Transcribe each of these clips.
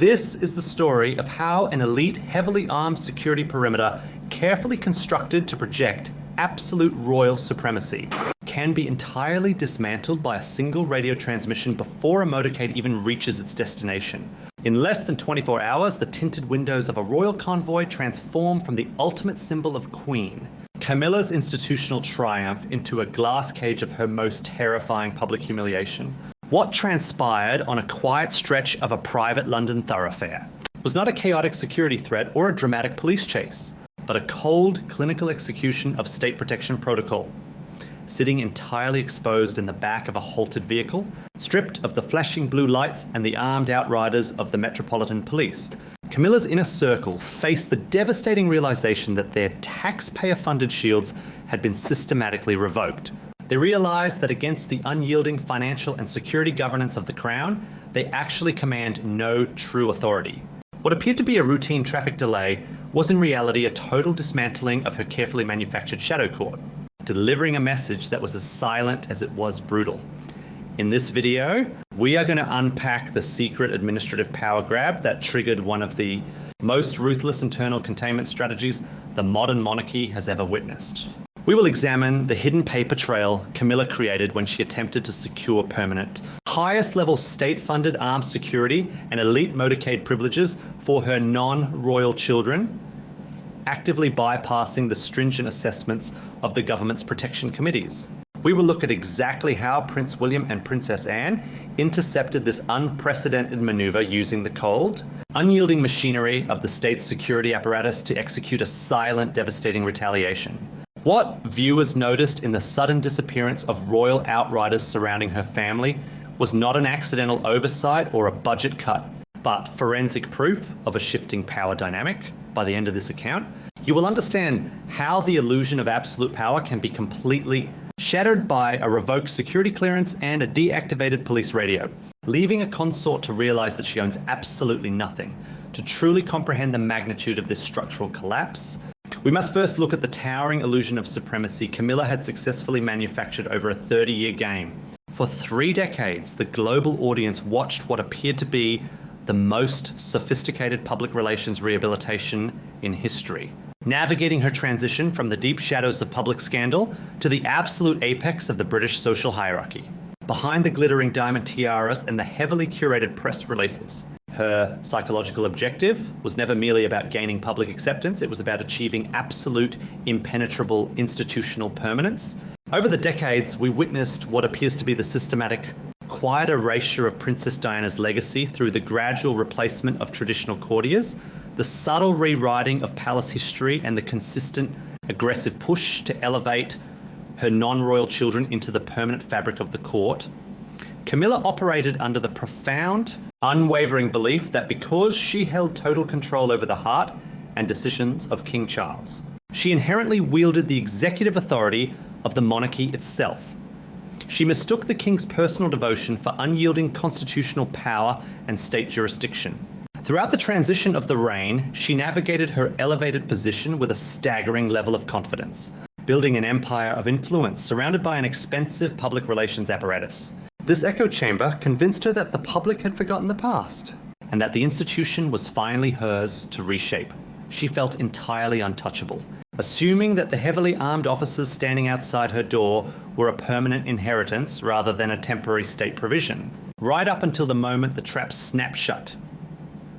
This is the story of how an elite, heavily armed security perimeter, carefully constructed to project absolute royal supremacy, can be entirely dismantled by a single radio transmission before a motorcade even reaches its destination. In less than 24 hours, the tinted windows of a royal convoy transform from the ultimate symbol of Queen Camilla's institutional triumph into a glass cage of her most terrifying public humiliation. What transpired on a quiet stretch of a private London thoroughfare was not a chaotic security threat or a dramatic police chase, but a cold, clinical execution of state protection protocol. Sitting entirely exposed in the back of a halted vehicle, stripped of the flashing blue lights and the armed outriders of the Metropolitan Police, Camilla's inner circle faced the devastating realization that their taxpayer-funded shields had been systematically revoked. They realized that against the unyielding financial and security governance of the Crown, they actually command no true authority. What appeared to be a routine traffic delay was in reality a total dismantling of her carefully manufactured shadow court, delivering a message that was as silent as it was brutal. In this video, we are going to unpack the secret administrative power grab that triggered one of the most ruthless internal containment strategies the modern monarchy has ever witnessed. We will examine the hidden paper trail Camilla created when she attempted to secure permanent, highest level state-funded armed security and elite motorcade privileges for her non-royal children, actively bypassing the stringent assessments of the government's protection committees. We will look at exactly how Prince William and Princess Anne intercepted this unprecedented maneuver using the cold, unyielding machinery of the state's security apparatus to execute a silent, devastating retaliation. What viewers noticed in the sudden disappearance of royal outriders surrounding her family was not an accidental oversight or a budget cut, but forensic proof of a shifting power dynamic. By the end of this account, you will understand how the illusion of absolute power can be completely shattered by a revoked security clearance and a deactivated police radio, leaving a consort to realize that she owns absolutely nothing. To truly comprehend the magnitude of this structural collapse, we must first look at the towering illusion of supremacy Camilla had successfully manufactured over a 30-year game. For 3 decades, the global audience watched what appeared to be the most sophisticated public relations rehabilitation in history, navigating her transition from the deep shadows of public scandal to the absolute apex of the British social hierarchy. Behind the glittering diamond tiaras and the heavily curated press releases, her psychological objective was never merely about gaining public acceptance, it was about achieving absolute, impenetrable institutional permanence. Over the decades, we witnessed what appears to be the systematic, quiet erasure of Princess Diana's legacy through the gradual replacement of traditional courtiers, the subtle rewriting of palace history, and the consistent, aggressive push to elevate her non-royal children into the permanent fabric of the court. Camilla operated under the profound, unwavering belief that because she held total control over the heart and decisions of King Charles, she inherently wielded the executive authority of the monarchy itself. She mistook the king's personal devotion for unyielding constitutional power and state jurisdiction. Throughout the transition of the reign, she navigated her elevated position with a staggering level of confidence, building an empire of influence surrounded by an expensive public relations apparatus. This echo chamber convinced her that the public had forgotten the past, and that the institution was finally hers to reshape. She felt entirely untouchable, assuming that the heavily armed officers standing outside her door were a permanent inheritance rather than a temporary state provision, right up until the moment the trap snapped shut.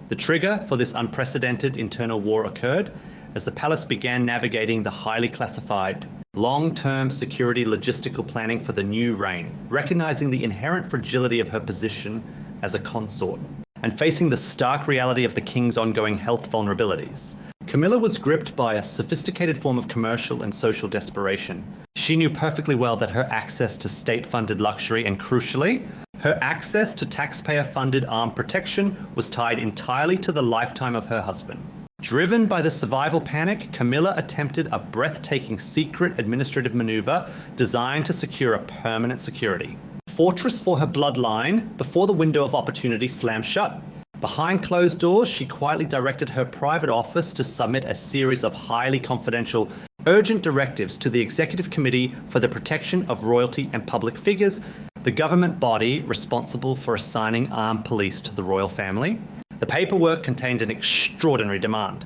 The trigger for this unprecedented internal war occurred as the palace began navigating the highly classified, long-term security logistical planning for the new reign, recognizing the inherent fragility of her position as a consort, and facing the stark reality of the king's ongoing health vulnerabilities. Camilla was gripped by a sophisticated form of commercial and social desperation. She knew perfectly well that her access to state-funded luxury and, crucially, her access to taxpayer-funded armed protection was tied entirely to the lifetime of her husband. Driven by the survival panic, Camilla attempted a breathtaking secret administrative maneuver designed to secure a permanent security fortress for her bloodline before the window of opportunity slammed shut. Behind closed doors, she quietly directed her private office to submit a series of highly confidential, urgent directives to the Executive Committee for the Protection of Royalty and Public Figures, the government body responsible for assigning armed police to the royal family. The paperwork contained an extraordinary demand.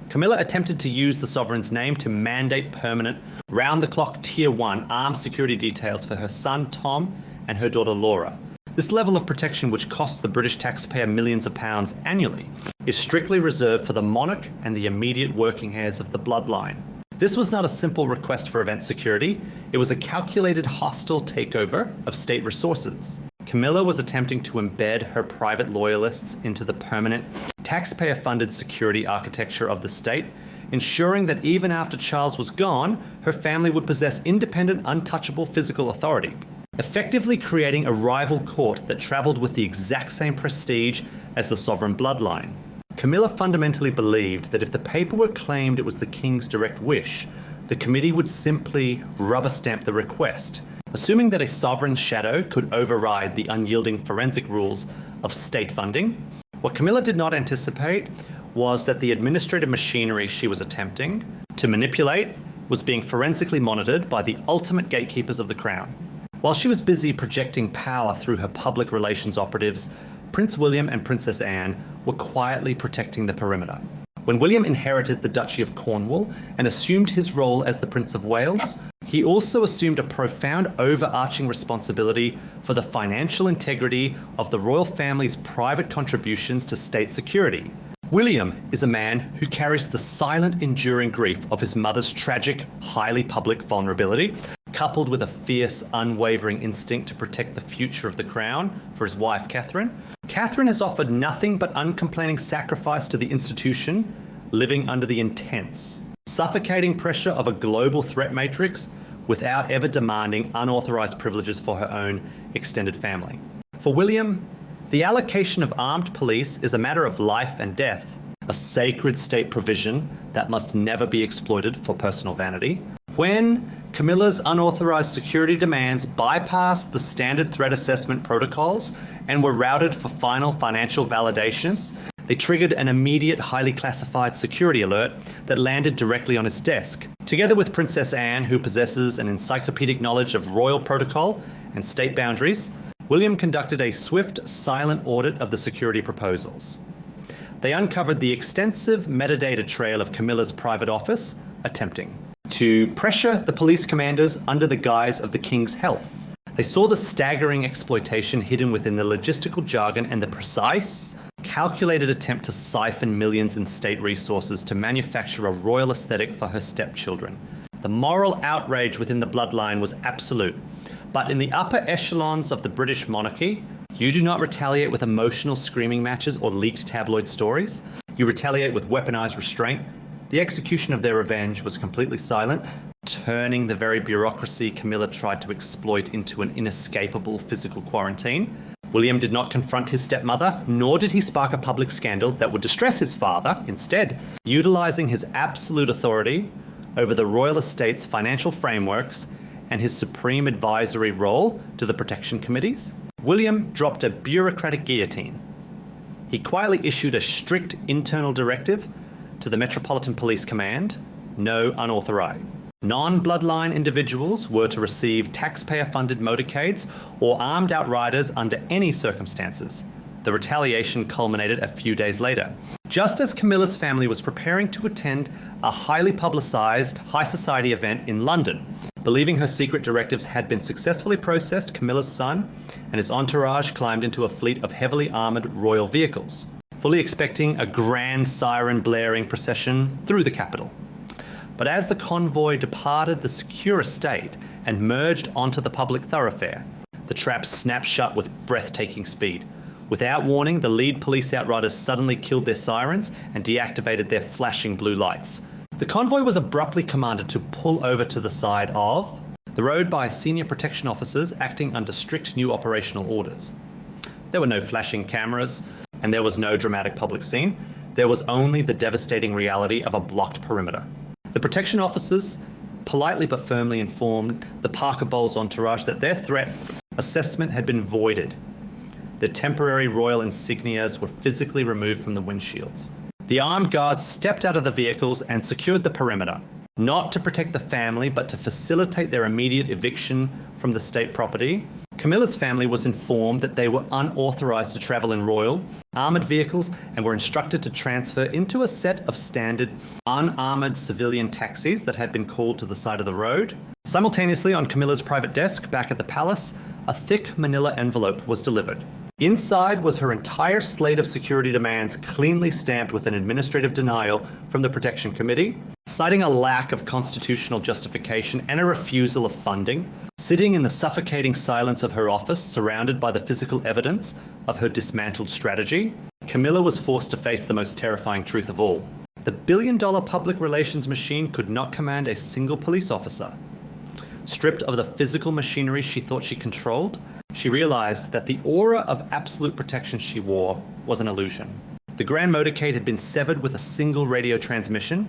Camilla attempted to use the sovereign's name to mandate permanent, round-the-clock Tier 1 armed security details for her son Tom and her daughter Laura. This level of protection, which costs the British taxpayer millions of pounds annually, is strictly reserved for the monarch and the immediate working heirs of the bloodline. This was not a simple request for event security, it was a calculated hostile takeover of state resources. Camilla was attempting to embed her private loyalists into the permanent, taxpayer-funded security architecture of the state, ensuring that even after Charles was gone, her family would possess independent, untouchable physical authority, effectively creating a rival court that travelled with the exact same prestige as the sovereign bloodline. Camilla fundamentally believed that if the paperwork claimed it was the king's direct wish, the committee would simply rubber stamp the request, assuming that a sovereign's shadow could override the unyielding forensic rules of state funding. What Camilla did not anticipate was that the administrative machinery she was attempting to manipulate was being forensically monitored by the ultimate gatekeepers of the crown. While she was busy projecting power through her public relations operatives, Prince William and Princess Anne were quietly protecting the perimeter. When William inherited the Duchy of Cornwall and assumed his role as the Prince of Wales, he also assumed a profound overarching responsibility for the financial integrity of the royal family's private contributions to state security. William is a man who carries the silent, enduring grief of his mother's tragic, highly public vulnerability, coupled with a fierce, unwavering instinct to protect the future of the crown for his wife, Catherine. Catherine has offered nothing but uncomplaining sacrifice to the institution, living under the intense, suffocating pressure of a global threat matrix without ever demanding unauthorized privileges for her own extended family. For William, the allocation of armed police is a matter of life and death, a sacred state provision that must never be exploited for personal vanity. When Camilla's unauthorized security demands bypassed the standard threat assessment protocols and were routed for final financial validations, they triggered an immediate, highly classified security alert that landed directly on his desk. Together with Princess Anne, who possesses an encyclopedic knowledge of royal protocol and state boundaries, William conducted a swift, silent audit of the security proposals. They uncovered the extensive metadata trail of Camilla's private office, attempting to pressure the police commanders under the guise of the king's health. They saw the staggering exploitation hidden within the logistical jargon and the precise, calculated attempt to siphon millions in state resources to manufacture a royal aesthetic for her stepchildren. The moral outrage within the bloodline was absolute, but in the upper echelons of the British monarchy, you do not retaliate with emotional screaming matches or leaked tabloid stories. You retaliate with weaponized restraint. The execution of their revenge was completely silent, turning the very bureaucracy Camilla tried to exploit into an inescapable physical quarantine. William did not confront his stepmother, nor did he spark a public scandal that would distress his father. Instead, utilizing his absolute authority over the royal estate's financial frameworks and his supreme advisory role to the protection committees, William dropped a bureaucratic guillotine. He quietly issued a strict internal directive to the Metropolitan Police Command: no unauthorized. Non-bloodline individuals were to receive taxpayer-funded motorcades or armed outriders under any circumstances. The retaliation culminated a few days later. Just as Camilla's family was preparing to attend a highly publicized high society event in London, believing her secret directives had been successfully processed, Camilla's son and his entourage climbed into a fleet of heavily armored royal vehicles, fully expecting a grand siren blaring procession through the capital. But as the convoy departed the secure estate and merged onto the public thoroughfare, the trap snapped shut with breathtaking speed. Without warning, the lead police outriders suddenly killed their sirens and deactivated their flashing blue lights. The convoy was abruptly commanded to pull over to the side of the road by senior protection officers acting under strict new operational orders. There were no flashing cameras, and there was no dramatic public scene. There was only the devastating reality of a blocked perimeter. The protection officers politely but firmly informed the Parker Bowles entourage that their threat assessment had been voided. The temporary royal insignias were physically removed from the windshields. The armed guards stepped out of the vehicles and secured the perimeter, not to protect the family, but to facilitate their immediate eviction from the state property. Camilla's family was informed that they were unauthorized to travel in royal, armored vehicles and were instructed to transfer into a set of standard unarmored civilian taxis that had been called to the side of the road. Simultaneously, on Camilla's private desk back at the palace, a thick manila envelope was delivered. Inside was her entire slate of security demands, cleanly stamped with an administrative denial from the Protection Committee, citing a lack of constitutional justification and a refusal of funding. Sitting in the suffocating silence of her office, surrounded by the physical evidence of her dismantled strategy, Camilla was forced to face the most terrifying truth of all. The billion-dollar public relations machine could not command a single police officer. Stripped of the physical machinery she thought she controlled, she realized that the aura of absolute protection she wore was an illusion. The Grand Motorcade had been severed with a single radio transmission.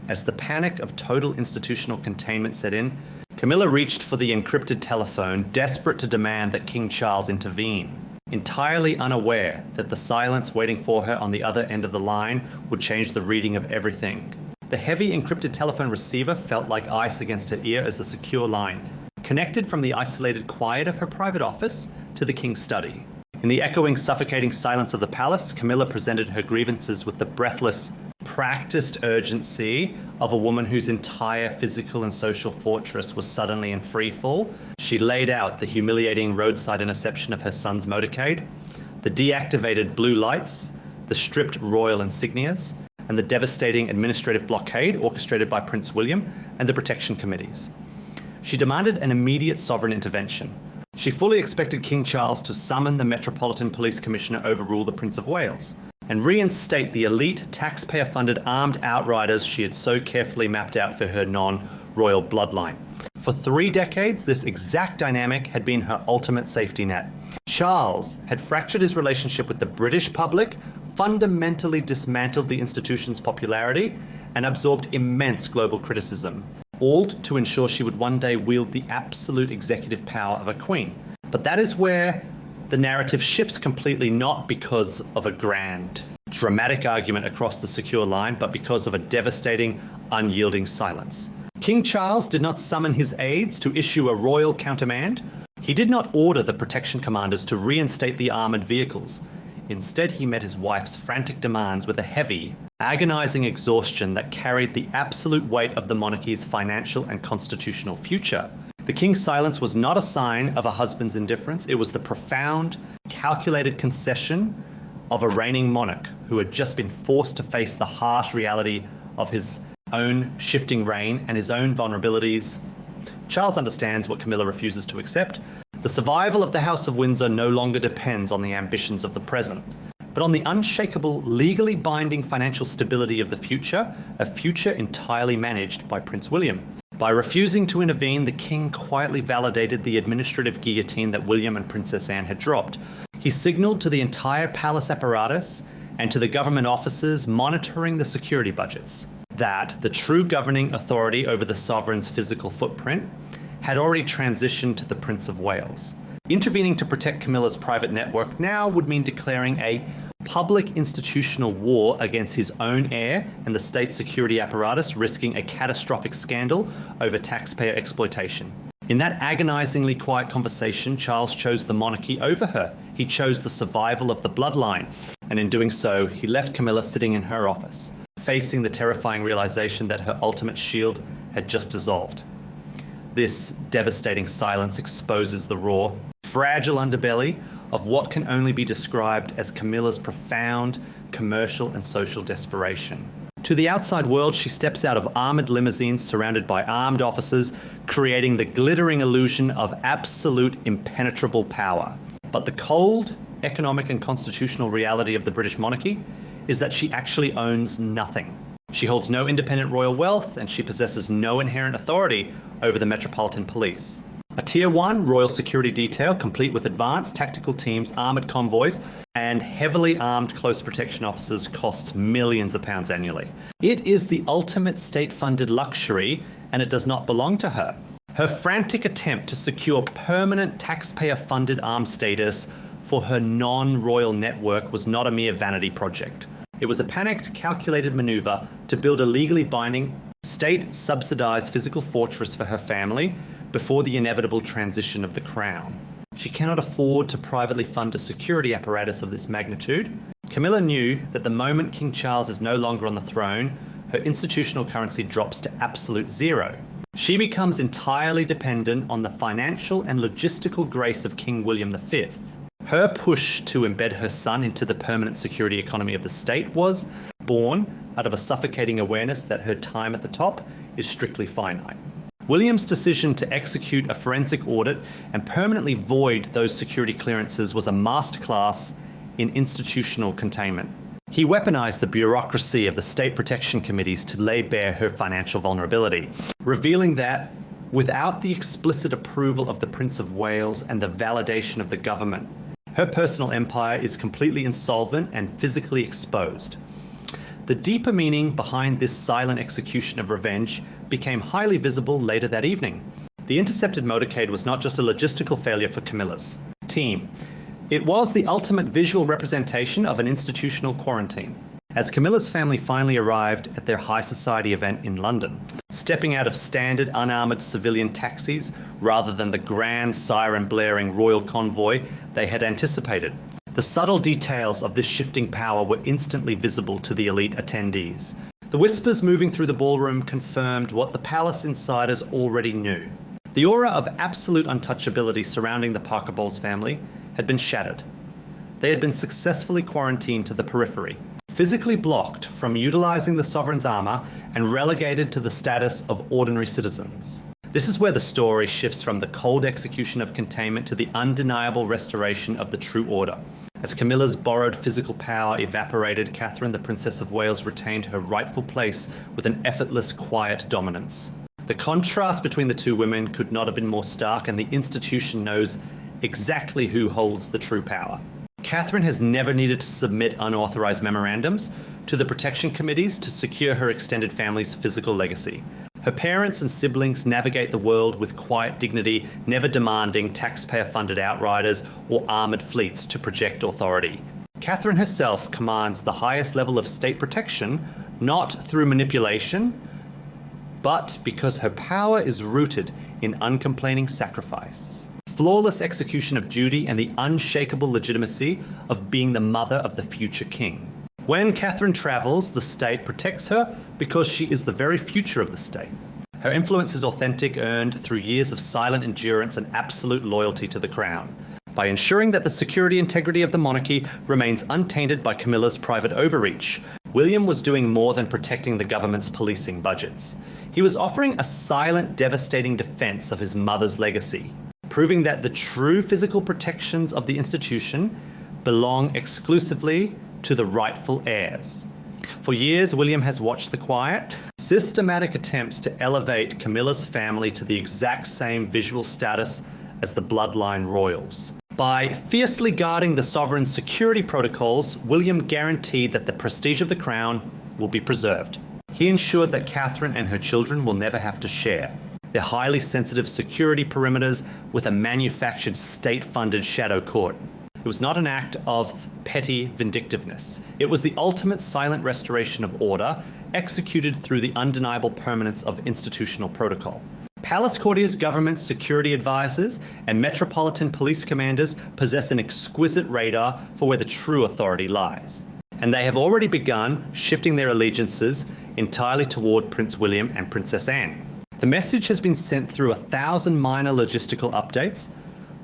As the panic of total institutional containment set in, Camilla reached for the encrypted telephone, desperate to demand that King Charles intervene, entirely unaware that the silence waiting for her on the other end of the line would change the reading of everything. The heavy encrypted telephone receiver felt like ice against her ear as the secure line connected from the isolated quiet of her private office to the king's study. In the echoing, suffocating silence of the palace, Camilla presented her grievances with the breathless, practiced urgency of a woman whose entire physical and social fortress was suddenly in freefall. She laid out the humiliating roadside interception of her son's motorcade, the deactivated blue lights, the stripped royal insignias, and the devastating administrative blockade orchestrated by Prince William and the Protection Committees. She demanded an immediate sovereign intervention. She fully expected King Charles to summon the Metropolitan Police Commissioner overrule the Prince of Wales and reinstate the elite, taxpayer-funded armed outriders she had so carefully mapped out for her non-royal bloodline. For 3 decades, this exact dynamic had been her ultimate safety net. Charles had fractured his relationship with the British public, fundamentally dismantled the institution's popularity, and absorbed immense global criticism, all to ensure she would one day wield the absolute executive power of a queen. But that is where the narrative shifts completely, not because of a grand, dramatic argument across the secure line, but because of a devastating, unyielding silence. King Charles did not summon his aides to issue a royal countermand. He did not order the protection commanders to reinstate the armored vehicles. Instead, he met his wife's frantic demands with a heavy, agonizing exhaustion that carried the absolute weight of the monarchy's financial and constitutional future. The king's silence was not a sign of a husband's indifference. It was the profound, calculated concession of a reigning monarch who had just been forced to face the harsh reality of his own shifting reign and his own vulnerabilities. Charles understands what Camilla refuses to accept. The survival of the House of Windsor no longer depends on the ambitions of the present, but on the unshakable, legally binding financial stability of the future, a future entirely managed by Prince William. By refusing to intervene, the king quietly validated the administrative guillotine that William and Princess Anne had dropped. He signaled to the entire palace apparatus and to the government officers monitoring the security budgets that the true governing authority over the sovereign's physical footprint had already transitioned to the Prince of Wales. Intervening to protect Camilla's private network now would mean declaring a public institutional war against his own heir and the state security apparatus, risking a catastrophic scandal over taxpayer exploitation. In that agonizingly quiet conversation, Charles chose the monarchy over her. He chose the survival of the bloodline, and in doing so, he left Camilla sitting in her office, facing the terrifying realization that her ultimate shield had just dissolved. This devastating silence exposes the raw, fragile underbelly of what can only be described as Camilla's profound commercial and social desperation. To the outside world, she steps out of armored limousines surrounded by armed officers, creating the glittering illusion of absolute impenetrable power. But the cold, economic and constitutional reality of the British monarchy is that she actually owns nothing. She holds no independent royal wealth, and she possesses no inherent authority over the Metropolitan Police. A Tier 1 royal security detail, complete with advanced tactical teams, armoured convoys, and heavily armed close protection officers, costs millions of pounds annually. It is the ultimate state-funded luxury, and it does not belong to her. Her frantic attempt to secure permanent taxpayer-funded armed status for her non-royal network was not a mere vanity project. It was a panicked, calculated maneuver to build a legally binding, state-subsidized physical fortress for her family before the inevitable transition of the crown. She cannot afford to privately fund a security apparatus of this magnitude. Camilla knew that the moment King Charles is no longer on the throne, her institutional currency drops to absolute zero. She becomes entirely dependent on the financial and logistical grace of King William V. Her push to embed her son into the permanent security economy of the state was born out of a suffocating awareness that her time at the top is strictly finite. William's decision to execute a forensic audit and permanently void those security clearances was a masterclass in institutional containment. He weaponized the bureaucracy of the state protection committees to lay bare her financial vulnerability, revealing that without the explicit approval of the Prince of Wales and the validation of the government, her personal empire is completely insolvent and physically exposed. The deeper meaning behind this silent execution of revenge became highly visible later that evening. The intercepted motorcade was not just a logistical failure for Camilla's team. It was the ultimate visual representation of an institutional quarantine. As Camilla's family finally arrived at their high society event in London, stepping out of standard unarmoured civilian taxis rather than the grand siren-blaring royal convoy they had anticipated, the subtle details of this shifting power were instantly visible to the elite attendees. The whispers moving through the ballroom confirmed what the palace insiders already knew. The aura of absolute untouchability surrounding the Parker Bowles family had been shattered. They had been successfully quarantined to the periphery, physically blocked from utilizing the sovereign's armor and relegated to the status of ordinary citizens. This is where the story shifts from the cold execution of containment to the undeniable restoration of the true order. As Camilla's borrowed physical power evaporated, Catherine, the Princess of Wales, retained her rightful place with an effortless, quiet dominance. The contrast between the two women could not have been more stark, and the institution knows exactly who holds the true power. Catherine has never needed to submit unauthorized memorandums to the protection committees to secure her extended family's physical legacy. Her parents and siblings navigate the world with quiet dignity, never demanding taxpayer-funded outriders or armoured fleets to project authority. Catherine herself commands the highest level of state protection, not through manipulation, but because her power is rooted in uncomplaining sacrifice, flawless execution of duty, and the unshakable legitimacy of being the mother of the future king. When Catherine travels, the state protects her because she is the very future of the state. Her influence is authentic, earned through years of silent endurance and absolute loyalty to the crown. By ensuring that the security integrity of the monarchy remains untainted by Camilla's private overreach, William was doing more than protecting the government's policing budgets. He was offering a silent, devastating defense of his mother's legacy, proving that the true physical protections of the institution belong exclusively to the rightful heirs. For years, William has watched the quiet, systematic attempts to elevate Camilla's family to the exact same visual status as the bloodline royals. By fiercely guarding the sovereign's security protocols, William guaranteed that the prestige of the crown will be preserved. He ensured that Catherine and her children will never have to share their highly sensitive security perimeters with a manufactured state-funded shadow court. It was not an act of petty vindictiveness. It was the ultimate silent restoration of order, executed through the undeniable permanence of institutional protocol. Palace courtiers, government security advisors, and Metropolitan Police commanders possess an exquisite radar for where the true authority lies. And they have already begun shifting their allegiances entirely toward Prince William and Princess Anne. The message has been sent through 1,000 minor logistical updates.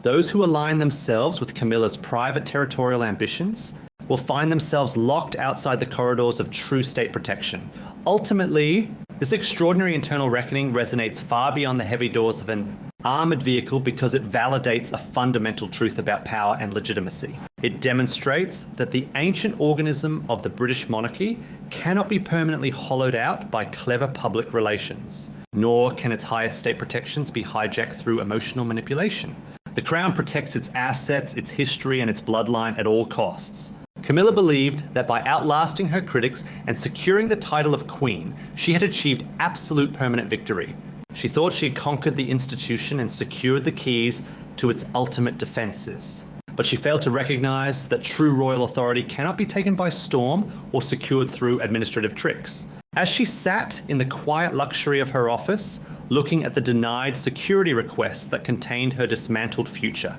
Those who align themselves with Camilla's private territorial ambitions will find themselves locked outside the corridors of true state protection. Ultimately, this extraordinary internal reckoning resonates far beyond the heavy doors of an armoured vehicle because it validates a fundamental truth about power and legitimacy. It demonstrates that the ancient organism of the British monarchy cannot be permanently hollowed out by clever public relations, nor can its highest state protections be hijacked through emotional manipulation. The crown protects its assets, its history, and its bloodline at all costs. Camilla believed that by outlasting her critics and securing the title of queen, she had achieved absolute permanent victory. She thought she had conquered the institution and secured the keys to its ultimate defenses. But she failed to recognize that true royal authority cannot be taken by storm or secured through administrative tricks. As she sat in the quiet luxury of her office, looking at the denied security requests that contained her dismantled future,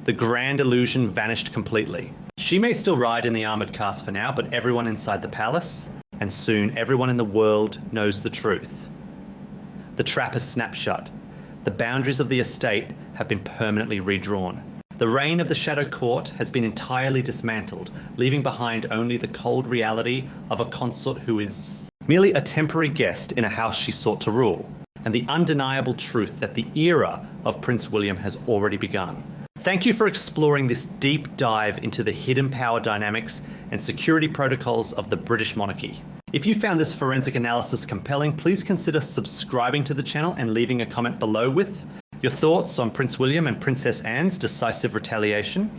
the grand illusion vanished completely. She may still ride in the armoured cars for now, but everyone inside the palace, and soon everyone in the world, knows the truth. The trap has snapped shut. The boundaries of the estate have been permanently redrawn. The reign of the Shadow Court has been entirely dismantled, leaving behind only the cold reality of a consort who is merely a temporary guest in a house she sought to rule, and the undeniable truth that the era of Prince William has already begun. Thank you for exploring this deep dive into the hidden power dynamics and security protocols of the British monarchy. If you found this forensic analysis compelling, please consider subscribing to the channel and leaving a comment below with your thoughts on Prince William and Princess Anne's decisive retaliation.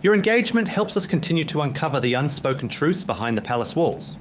Your engagement helps us continue to uncover the unspoken truths behind the palace walls.